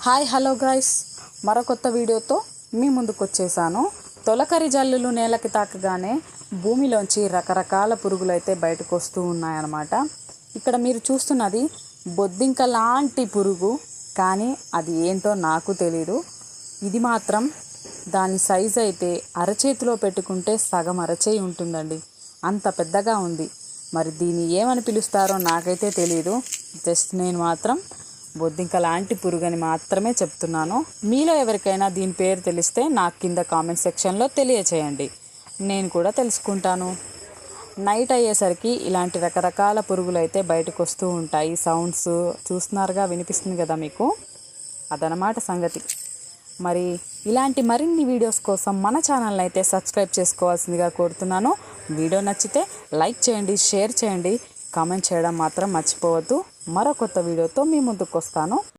Hi hello guys, మరొకొత్త వీడియోతో మీ ముందుకు వచ్చేసాను. తొలకరి జల్లులు నేలకి తాకగానే భూమిలోంచి రకరకాల పురుగులు అయితే బయటకు వస్తూ ఉన్నాయన్నమాట. ఇక్కడ మీరు చూస్తున్నది బొద్దింక లాంటి పురుగు, కానీ అది ఏంటో నాకు తెలీదు. ఇది మాత్రం దాని సైజు అయితే అరచేతిలో పెట్టుకుంటే సగం అరచేయి ఉంటుందండి, అంత పెద్దగా ఉంది. మరి దీన్ని ఏమని పిలుస్తారో నాకైతే తెలీదు. జస్ట్ నేను మాత్రం బొద్దింక లాంటి పురుగని మాత్రమే చెప్తున్నాను. మీలో ఎవరికైనా దీని పేరు తెలిస్తే నాకు కింద కామెంట్ సెక్షన్లో తెలియచేయండి, నేను కూడా తెలుసుకుంటాను. నైట్ అయ్యేసరికి ఇలాంటి రకరకాల పురుగులు అయితే బయటకు వస్తూ ఉంటాయి. సౌండ్స్ చూస్తున్నారుగా, వినిపిస్తుంది కదా మీకు, అదనమాట సంగతి. మరి ఇలాంటి మరిన్ని వీడియోస్ కోసం మన ఛానల్ అయితే సబ్స్క్రైబ్ చేసుకోవాల్సిందిగా కోరుతున్నాను. వీడియో నచ్చితే లైక్ చేయండి, షేర్ చేయండి, కామెంట్ చేయడం మాత్రం మర్చిపోవద్దు. మరో కొత్త వీడియోతో మీ ముందుకు వస్తాను.